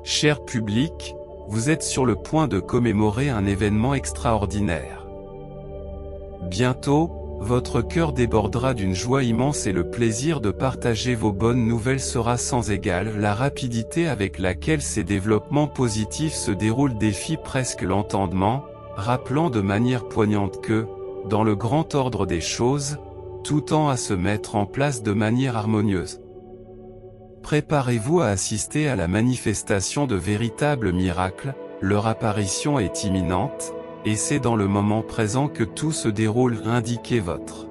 Cher public, vous êtes sur le point de commémorer un événement extraordinaire. Bientôt, votre cœur débordera d'une joie immense et le plaisir de partager vos bonnes nouvelles sera sans égal. La rapidité avec laquelle ces développements positifs se déroulent défie presque l'entendement, rappelant de manière poignante que, dans le grand ordre des choses, tout tend à se mettre en place de manière harmonieuse. Préparez-vous à assister à la manifestation de véritables miracles, leur apparition est imminente, et c'est dans le moment présent que tout se déroule. Indiquez votre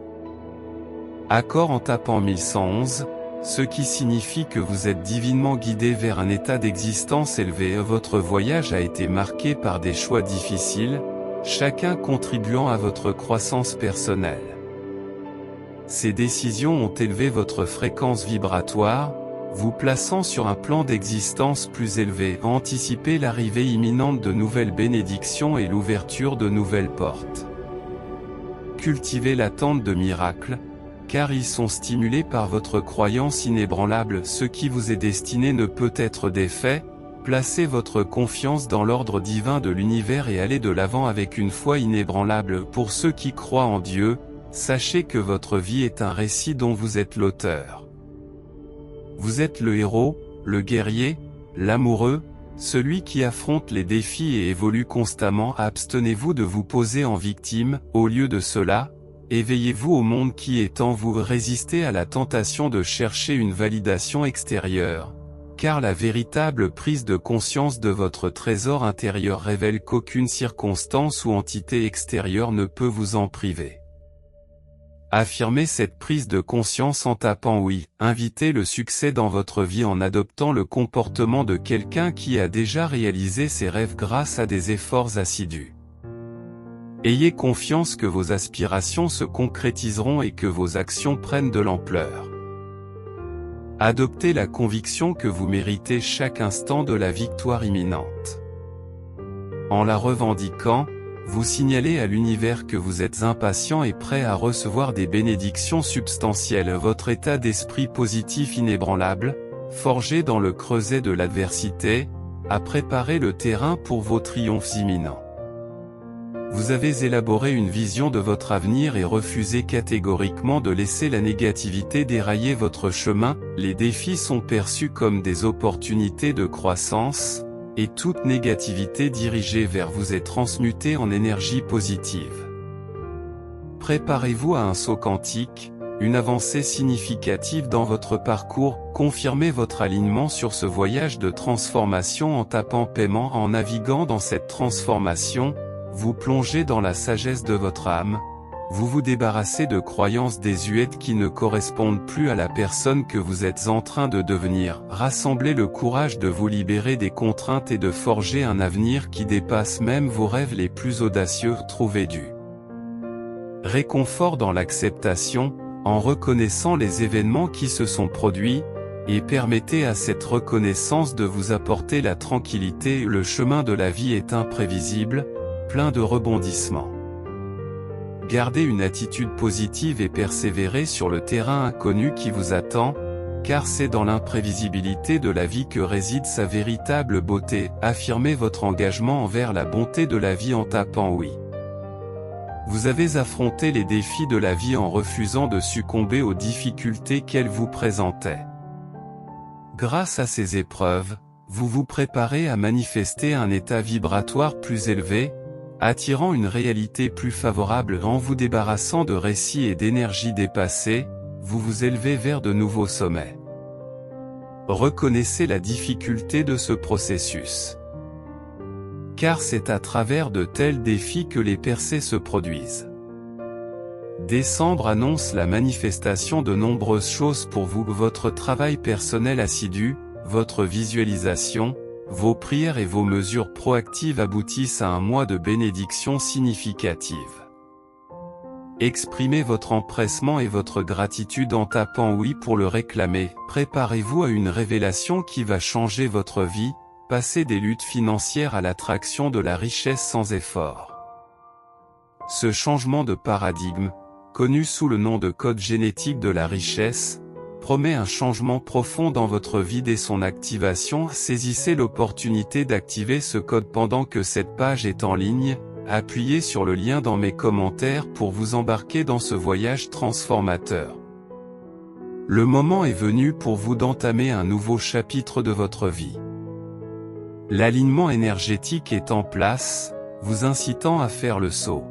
accord en tapant 1111, ce qui signifie que vous êtes divinement guidé vers un état d'existence élevé. Votre voyage a été marqué par des choix difficiles, chacun contribuant à votre croissance personnelle. Ces décisions ont élevé votre fréquence vibratoire, vous plaçant sur un plan d'existence plus élevé. Anticipez l'arrivée imminente de nouvelles bénédictions et l'ouverture de nouvelles portes. Cultivez l'attente de miracles, car ils sont stimulés par votre croyance inébranlable. Ce qui vous est destiné ne peut être défait. Placez votre confiance dans l'ordre divin de l'univers et allez de l'avant avec une foi inébranlable. Pour ceux qui croient en Dieu, sachez que votre vie est un récit dont vous êtes l'auteur. Vous êtes le héros, le guerrier, l'amoureux, celui qui affronte les défis et évolue constamment. Abstenez-vous de vous poser en victime. Au lieu de cela, éveillez-vous au monde qui est en vous. Résistez à la tentation de chercher une validation extérieure, car la véritable prise de conscience de votre trésor intérieur révèle qu'aucune circonstance ou entité extérieure ne peut vous en priver. Affirmez cette prise de conscience en tapant oui. Invitez le succès dans votre vie en adoptant le comportement de quelqu'un qui a déjà réalisé ses rêves grâce à des efforts assidus. Ayez confiance que vos aspirations se concrétiseront et que vos actions prennent de l'ampleur. Adoptez la conviction que vous méritez chaque instant de la victoire imminente. En la revendiquant, vous signalez à l'univers que vous êtes impatient et prêt à recevoir des bénédictions substantielles. Votre état d'esprit positif inébranlable, forgé dans le creuset de l'adversité, a préparé le terrain pour vos triomphes imminents. Vous avez élaboré une vision de votre avenir et refusé catégoriquement de laisser la négativité dérailler votre chemin. Les défis sont perçus comme des opportunités de croissance, et toute négativité dirigée vers vous est transmutée en énergie positive. Préparez-vous à un saut quantique, une avancée significative dans votre parcours. Confirmez votre alignement sur ce voyage de transformation en tapant paiement. En naviguant dans cette transformation, vous plongez dans la sagesse de votre âme. Vous vous débarrassez de croyances désuètes qui ne correspondent plus à la personne que vous êtes en train de devenir. Rassemblez le courage de vous libérer des contraintes et de forger un avenir qui dépasse même vos rêves les plus audacieux. Trouvez du réconfort dans l'acceptation, en reconnaissant les événements qui se sont produits, et permettez à cette reconnaissance de vous apporter la tranquillité. Le chemin de la vie est imprévisible, plein de rebondissements. Gardez une attitude positive et persévérez sur le terrain inconnu qui vous attend, car c'est dans l'imprévisibilité de la vie que réside sa véritable beauté. Affirmez votre engagement envers la bonté de la vie en tapant oui. Vous avez affronté les défis de la vie en refusant de succomber aux difficultés qu'elles vous présentaient. Grâce à ces épreuves, vous vous préparez à manifester un état vibratoire plus élevé, attirant une réalité plus favorable. En vous débarrassant de récits et d'énergies dépassées, vous vous élevez vers de nouveaux sommets. Reconnaissez la difficulté de ce processus. Car c'est à travers de tels défis que les percées se produisent. Décembre annonce la manifestation de nombreuses choses pour vous. Votre travail personnel assidu, votre visualisation, vos prières et vos mesures proactives aboutissent à un mois de bénédictions significatives. Exprimez votre empressement et votre gratitude en tapant oui pour le réclamer. Préparez-vous à une révélation qui va changer votre vie, passer des luttes financières à l'attraction de la richesse sans effort. Ce changement de paradigme, connu sous le nom de code génétique de la richesse, promet un changement profond dans votre vie dès son activation. Saisissez l'opportunité d'activer ce code pendant que cette page est en ligne. Appuyez sur le lien dans mes commentaires pour vous embarquer dans ce voyage transformateur. Le moment est venu pour vous d'entamer un nouveau chapitre de votre vie. L'alignement énergétique est en place, vous incitant à faire le saut.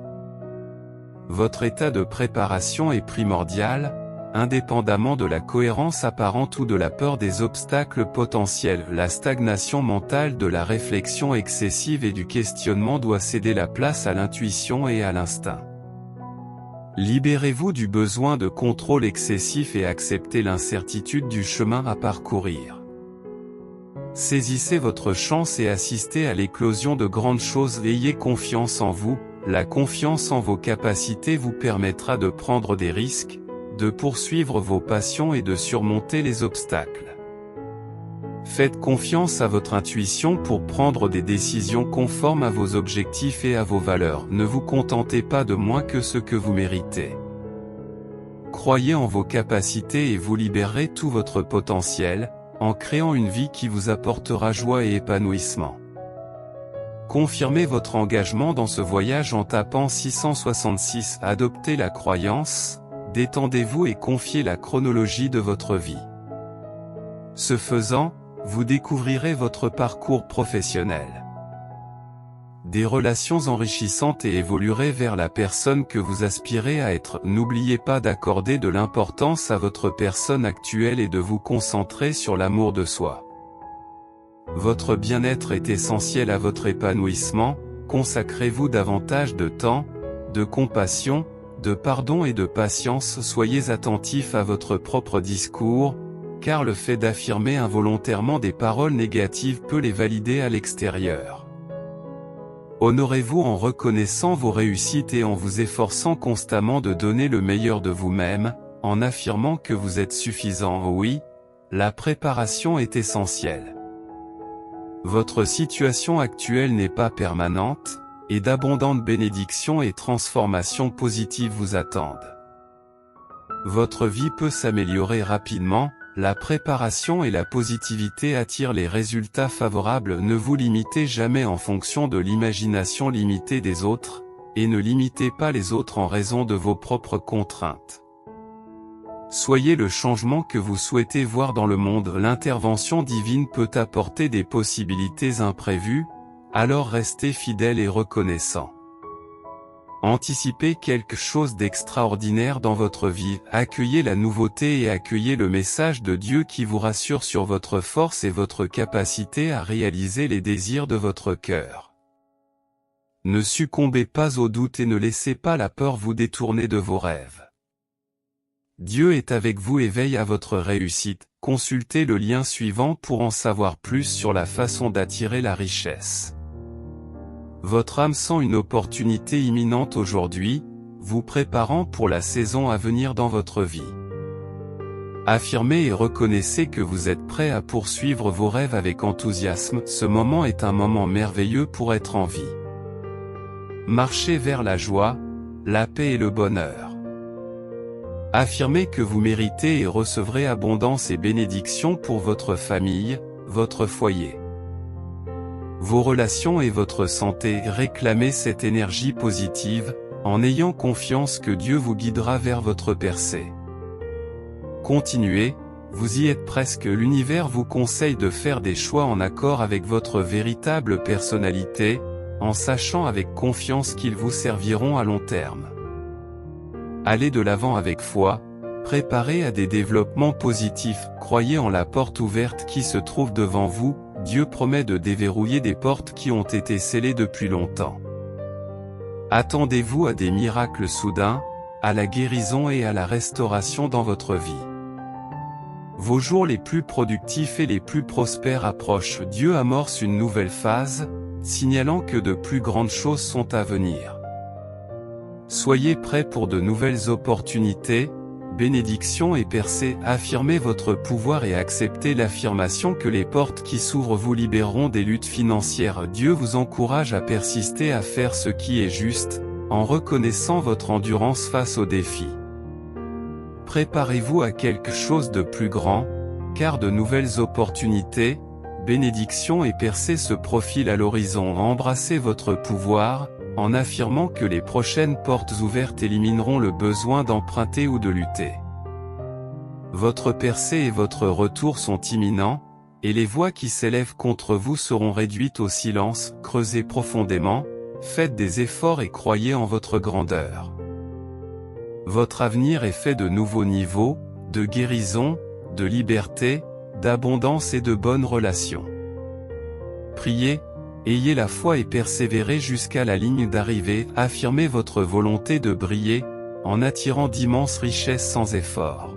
Votre état de préparation est primordial, indépendamment de la cohérence apparente ou de la peur des obstacles potentiels. La stagnation mentale de la réflexion excessive et du questionnement doit céder la place à l'intuition et à l'instinct. Libérez-vous du besoin de contrôle excessif et acceptez l'incertitude du chemin à parcourir. Saisissez votre chance et assistez à l'éclosion de grandes choses. Ayez confiance en vous, la confiance en vos capacités vous permettra de prendre des risques, de poursuivre vos passions et de surmonter les obstacles. Faites confiance à votre intuition pour prendre des décisions conformes à vos objectifs et à vos valeurs. Ne vous contentez pas de moins que ce que vous méritez. Croyez en vos capacités et vous libérerez tout votre potentiel, en créant une vie qui vous apportera joie et épanouissement. Confirmez votre engagement dans ce voyage en tapant 666. Adoptez la croyance. Détendez-vous et confiez la chronologie de votre vie. Ce faisant, vous découvrirez votre parcours professionnel. Des relations enrichissantes et évoluerez vers la personne que vous aspirez à être. N'oubliez pas d'accorder de l'importance à votre personne actuelle et de vous concentrer sur l'amour de soi. Votre bien-être est essentiel à votre épanouissement. Consacrez-vous davantage de temps, de compassion, de pardon et de patience. Soyez attentif à votre propre discours, car le fait d'affirmer involontairement des paroles négatives peut les valider à l'extérieur. Honorez-vous en reconnaissant vos réussites et en vous efforçant constamment de donner le meilleur de vous-même, en affirmant que vous êtes suffisant. Oui, la préparation est essentielle. Votre situation actuelle n'est pas permanente, et d'abondantes bénédictions et transformations positives vous attendent. Votre vie peut s'améliorer rapidement, la préparation et la positivité attirent les résultats favorables. Ne vous limitez jamais en fonction de l'imagination limitée des autres, et ne limitez pas les autres en raison de vos propres contraintes. Soyez le changement que vous souhaitez voir dans le monde. L'intervention divine peut apporter des possibilités imprévues, alors restez fidèle et reconnaissant. Anticipez quelque chose d'extraordinaire dans votre vie, accueillez la nouveauté et accueillez le message de Dieu qui vous rassure sur votre force et votre capacité à réaliser les désirs de votre cœur. Ne succombez pas au doute et ne laissez pas la peur vous détourner de vos rêves. Dieu est avec vous et veille à votre réussite. Consultez le lien suivant pour en savoir plus sur la façon d'attirer la richesse. Votre âme sent une opportunité imminente aujourd'hui, vous préparant pour la saison à venir dans votre vie. Affirmez et reconnaissez que vous êtes prêt à poursuivre vos rêves avec enthousiasme. Ce moment est un moment merveilleux pour être en vie. Marchez vers la joie, la paix et le bonheur. Affirmez que vous méritez et recevrez abondance et bénédiction pour votre famille, votre foyer. Vos relations et votre santé. Réclamez cette énergie positive, en ayant confiance que Dieu vous guidera vers votre percée. Continuez, vous y êtes presque. L'univers vous conseille de faire des choix en accord avec votre véritable personnalité, en sachant avec confiance qu'ils vous serviront à long terme. Allez de l'avant avec foi, préparez à des développements positifs, croyez en la porte ouverte qui se trouve devant vous. Dieu promet de déverrouiller des portes qui ont été scellées depuis longtemps. Attendez-vous à des miracles soudains, à la guérison et à la restauration dans votre vie. Vos jours les plus productifs et les plus prospères approchent. Dieu amorce une nouvelle phase, signalant que de plus grandes choses sont à venir. Soyez prêts pour de nouvelles opportunités, bénédictions et percées. Affirmez votre pouvoir et acceptez l'affirmation que les portes qui s'ouvrent vous libéreront des luttes financières. Dieu vous encourage à persister à faire ce qui est juste, en reconnaissant votre endurance face aux défis. Préparez-vous à quelque chose de plus grand, car de nouvelles opportunités, bénédictions et percées se profilent à l'horizon. Embrassez votre pouvoir, en affirmant que les prochaines portes ouvertes élimineront le besoin d'emprunter ou de lutter. Votre percée et votre retour sont imminents, et les voix qui s'élèvent contre vous seront réduites au silence. Creusez profondément, faites des efforts et croyez en votre grandeur. Votre avenir est fait de nouveaux niveaux, de guérison, de liberté, d'abondance et de bonnes relations. Priez, ayez la foi et persévérez jusqu'à la ligne d'arrivée. Affirmez votre volonté de briller, en attirant d'immenses richesses sans effort.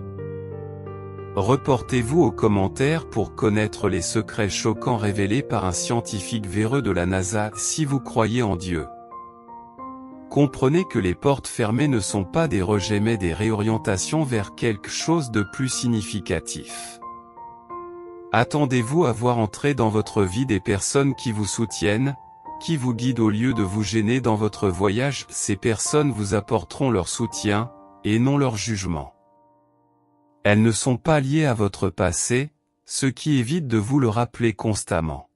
Reportez-vous aux commentaires pour connaître les secrets choquants révélés par un scientifique véreux de la NASA. Si vous croyez en Dieu, comprenez que les portes fermées ne sont pas des rejets mais des réorientations vers quelque chose de plus significatif. Attendez-vous à voir entrer dans votre vie des personnes qui vous soutiennent, qui vous guident au lieu de vous gêner dans votre voyage. Ces personnes vous apporteront leur soutien, et non leur jugement. Elles ne sont pas liées à votre passé, ce qui évite de vous le rappeler constamment.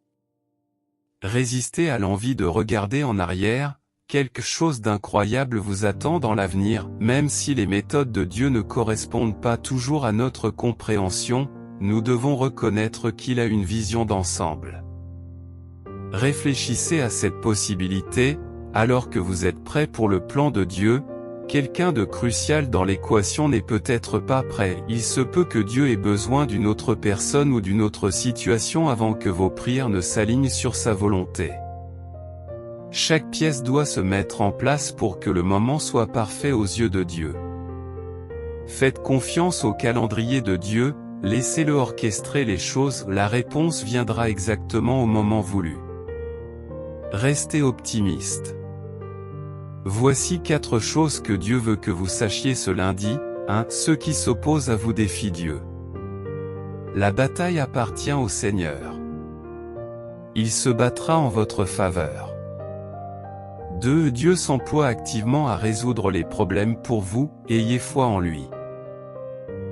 Résistez à l'envie de regarder en arrière, quelque chose d'incroyable vous attend dans l'avenir. Même si les méthodes de Dieu ne correspondent pas toujours à notre compréhension, nous devons reconnaître qu'il a une vision d'ensemble. Réfléchissez à cette possibilité, alors que vous êtes prêt pour le plan de Dieu. Quelqu'un de crucial dans l'équation n'est peut-être pas prêt. Il se peut que Dieu ait besoin d'une autre personne ou d'une autre situation avant que vos prières ne s'alignent sur sa volonté. Chaque pièce doit se mettre en place pour que le moment soit parfait aux yeux de Dieu. Faites confiance au calendrier de Dieu, laissez-le orchestrer les choses. La réponse viendra exactement au moment voulu. Restez optimiste. Voici 4 choses que Dieu veut que vous sachiez ce lundi. 1. Ceux qui s'opposent à vous défient Dieu. La bataille appartient au Seigneur. Il se battra en votre faveur. 2. Dieu s'emploie activement à résoudre les problèmes pour vous, ayez foi en lui.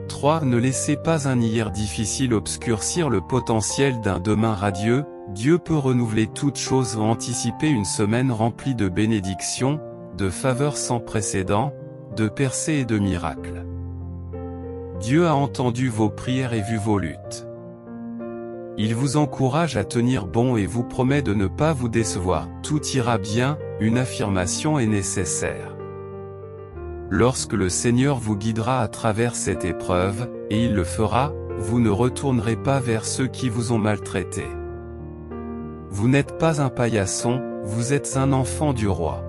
3. Ne laissez pas un hier difficile obscurcir le potentiel d'un demain radieux. Dieu peut renouveler toutes choses. Anticipez une semaine remplie de bénédictions, de faveurs sans précédent, de percées et de miracles. Dieu a entendu vos prières et vu vos luttes. Il vous encourage à tenir bon et vous promet de ne pas vous décevoir. Tout ira bien, une affirmation est nécessaire. Lorsque le Seigneur vous guidera à travers cette épreuve, et il le fera, vous ne retournerez pas vers ceux qui vous ont maltraité. Vous n'êtes pas un paillasson, vous êtes un enfant du roi.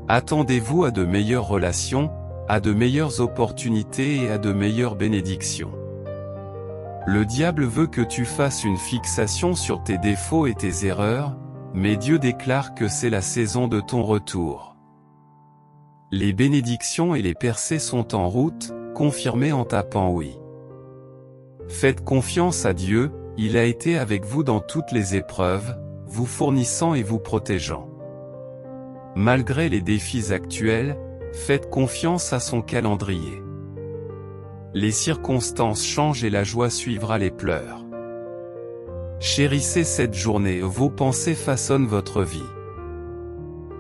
Attendez-vous à de meilleures relations, à de meilleures opportunités et à de meilleures bénédictions. Le diable veut que tu fasses une fixation sur tes défauts et tes erreurs, mais Dieu déclare que c'est la saison de ton retour. Les bénédictions et les percées sont en route, confirmez en tapant oui. Faites confiance à Dieu, il a été avec vous dans toutes les épreuves, vous fournissant et vous protégeant. Malgré les défis actuels, faites confiance à son calendrier. Les circonstances changent et la joie suivra les pleurs. Chérissez cette journée, vos pensées façonnent votre vie.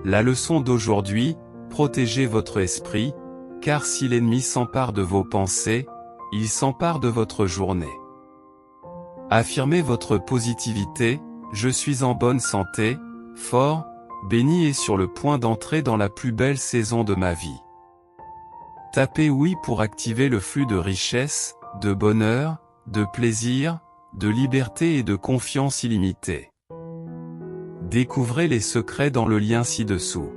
La leçon d'aujourd'hui, protégez votre esprit, car si l'ennemi s'empare de vos pensées, il s'empare de votre journée. Affirmez votre positivité, je suis en bonne santé, fort, béni et sur le point d'entrer dans la plus belle saison de ma vie. Tapez oui pour activer le flux de richesse, de bonheur, de plaisir, de liberté et de confiance illimitée. Découvrez les secrets dans le lien ci-dessous.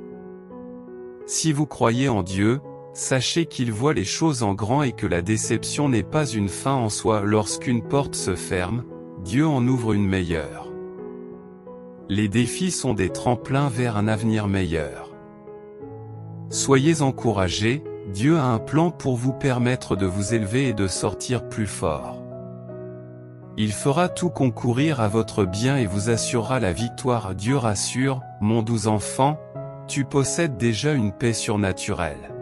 Si vous croyez en Dieu, sachez qu'il voit les choses en grand et que la déception n'est pas une fin en soi. Lorsqu'une porte se ferme, Dieu en ouvre une meilleure. Les défis sont des tremplins vers un avenir meilleur. Soyez encouragés, Dieu a un plan pour vous permettre de vous élever et de sortir plus fort. Il fera tout concourir à votre bien et vous assurera la victoire. Dieu rassure, mon doux enfant, tu possèdes déjà une paix surnaturelle.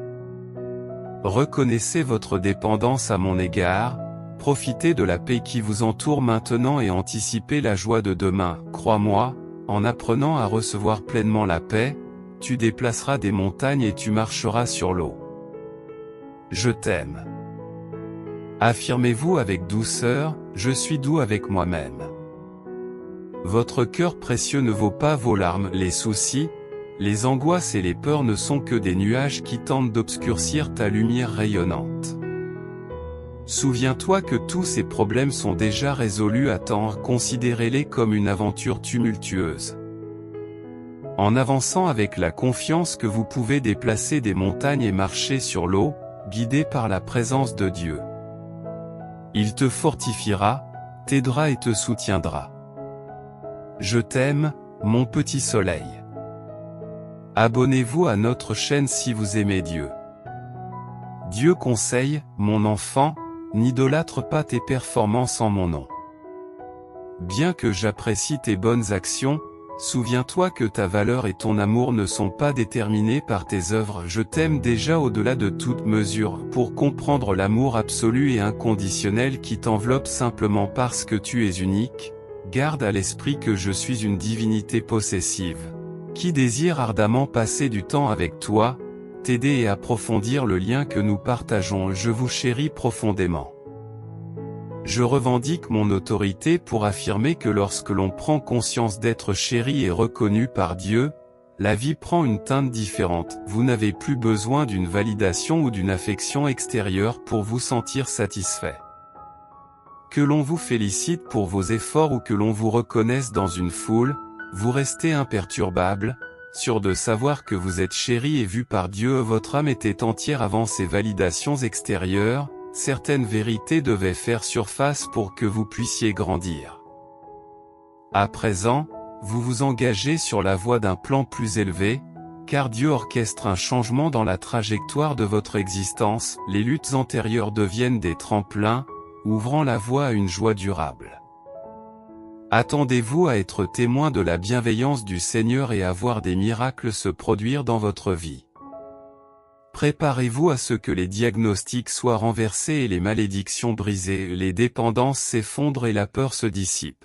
Reconnaissez votre dépendance à mon égard, profitez de la paix qui vous entoure maintenant et anticipez la joie de demain. Crois-moi, en apprenant à recevoir pleinement la paix, tu déplaceras des montagnes et tu marcheras sur l'eau. Je t'aime. Affirmez-vous avec douceur, je suis doux avec moi-même. Votre cœur précieux ne vaut pas vos larmes. Les soucis, les angoisses et les peurs ne sont que des nuages qui tentent d'obscurcir ta lumière rayonnante. Souviens-toi que tous ces problèmes sont déjà résolus à temps, considérez-les comme une aventure tumultueuse. En avançant avec la confiance que vous pouvez déplacer des montagnes et marcher sur l'eau, guidé par la présence de Dieu. Il te fortifiera, t'aidera et te soutiendra. Je t'aime, mon petit soleil. Abonnez-vous à notre chaîne si vous aimez Dieu. Dieu conseille, mon enfant, n'idolâtre pas tes performances en mon nom. Bien que j'apprécie tes bonnes actions, souviens-toi que ta valeur et ton amour ne sont pas déterminés par tes œuvres. Je t'aime déjà au-delà de toute mesure. Pour comprendre l'amour absolu et inconditionnel qui t'enveloppe simplement parce que tu es unique, garde à l'esprit que je suis une divinité possessive, qui désire ardemment passer du temps avec toi, t'aider et approfondir le lien que nous partageons. Je vous chéris profondément. Je revendique mon autorité pour affirmer que lorsque l'on prend conscience d'être chéri et reconnu par Dieu, la vie prend une teinte différente. Vous n'avez plus besoin d'une validation ou d'une affection extérieure pour vous sentir satisfait. Que l'on vous félicite pour vos efforts ou que l'on vous reconnaisse dans une foule, vous restez imperturbable, sûr de savoir que vous êtes chéri et vu par Dieu. Votre âme était entière avant ces validations extérieures. Certaines vérités devaient faire surface pour que vous puissiez grandir. À présent, vous vous engagez sur la voie d'un plan plus élevé, car Dieu orchestre un changement dans la trajectoire de votre existence. Les luttes antérieures deviennent des tremplins, ouvrant la voie à une joie durable. Attendez-vous à être témoin de la bienveillance du Seigneur et à voir des miracles se produire dans votre vie. Préparez-vous à ce que les diagnostics soient renversés et les malédictions brisées, les dépendances s'effondrent et la peur se dissipe.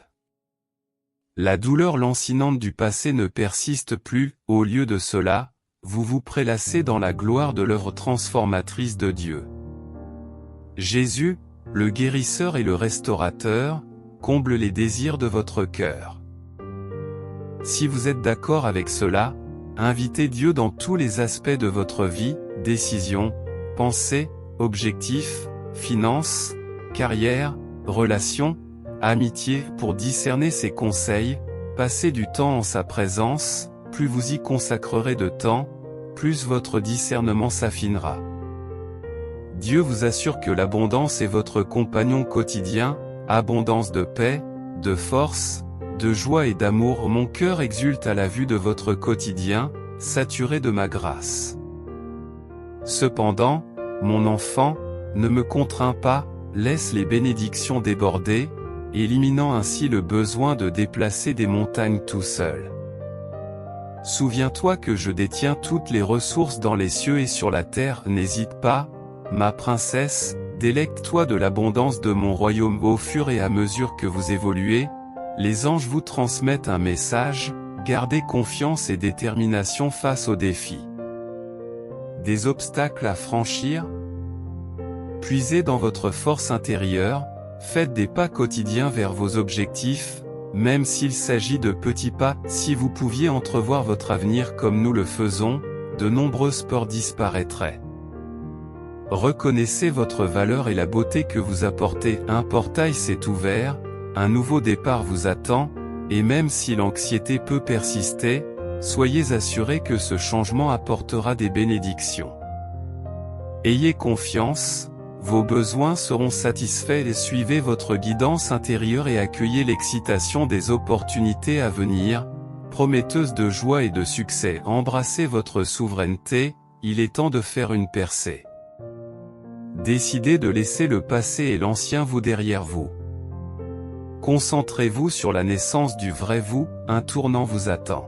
La douleur lancinante du passé ne persiste plus. Au lieu de cela, vous vous prélassez dans la gloire de l'œuvre transformatrice de Dieu. Jésus, le guérisseur et le restaurateur, comble les désirs de votre cœur. Si vous êtes d'accord avec cela, invitez Dieu dans tous les aspects de votre vie, décisions, pensées, objectifs, finances, carrière, relations, amitié. Pour discerner ses conseils, passez du temps en sa présence. Plus vous y consacrerez de temps, plus votre discernement s'affinera. Dieu vous assure que l'abondance est votre compagnon quotidien, abondance de paix, de force, de joie et d'amour. Mon cœur exulte à la vue de votre quotidien, saturé de ma grâce. Cependant, mon enfant, ne me contrains pas, laisse les bénédictions déborder, éliminant ainsi le besoin de déplacer des montagnes tout seul. Souviens-toi que je détiens toutes les ressources dans les cieux et sur la terre. N'hésite pas, ma princesse, délecte-toi de l'abondance de mon royaume. Au fur et à mesure que vous évoluez, les anges vous transmettent un message, gardez confiance et détermination face aux défis. Des obstacles à franchir? Puisez dans votre force intérieure, faites des pas quotidiens vers vos objectifs, même s'il s'agit de petits pas. Si vous pouviez entrevoir votre avenir comme nous le faisons, de nombreuses peurs disparaîtraient. Reconnaissez votre valeur et la beauté que vous apportez. Un portail s'est ouvert, un nouveau départ vous attend, et même si l'anxiété peut persister, soyez assurés que ce changement apportera des bénédictions. Ayez confiance, vos besoins seront satisfaits et suivez votre guidance intérieure et accueillez l'excitation des opportunités à venir, prometteuses de joie et de succès. Embrassez votre souveraineté, il est temps de faire une percée. Décidez de laisser le passé et l'ancien vous derrière vous. Concentrez-vous sur la naissance du vrai vous, un tournant vous attend.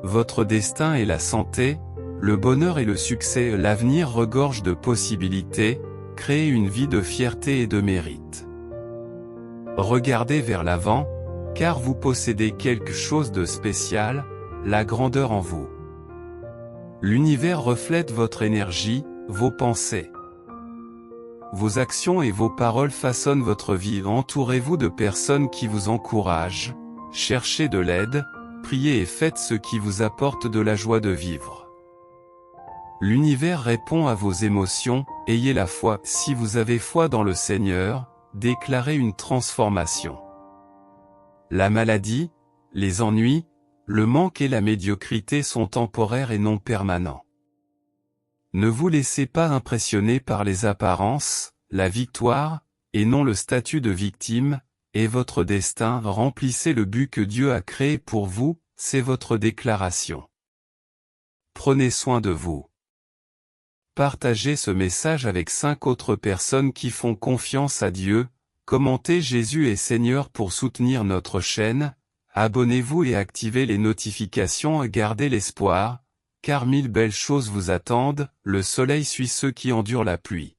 Votre destin est la santé, le bonheur et le succès, l'avenir regorge de possibilités, créez une vie de fierté et de mérite. Regardez vers l'avant, car vous possédez quelque chose de spécial, la grandeur en vous. L'univers reflète votre énergie, vos pensées. Vos actions et vos paroles façonnent votre vie. Entourez-vous de personnes qui vous encouragent, cherchez de l'aide, priez et faites ce qui vous apporte de la joie de vivre. L'univers répond à vos émotions, ayez la foi. Si vous avez foi dans le Seigneur, déclarez une transformation. La maladie, les ennuis, le manque et la médiocrité sont temporaires et non permanents. Ne vous laissez pas impressionner par les apparences, la victoire, et non le statut de victime, est votre destin. Remplissez le but que Dieu a créé pour vous, c'est votre déclaration. Prenez soin de vous. Partagez ce message avec 5 autres personnes qui font confiance à Dieu, commentez Jésus est Seigneur pour soutenir notre chaîne, abonnez-vous et activez les notifications et gardez l'espoir, car 1000 belles choses vous attendent, le soleil suit ceux qui endurent la pluie.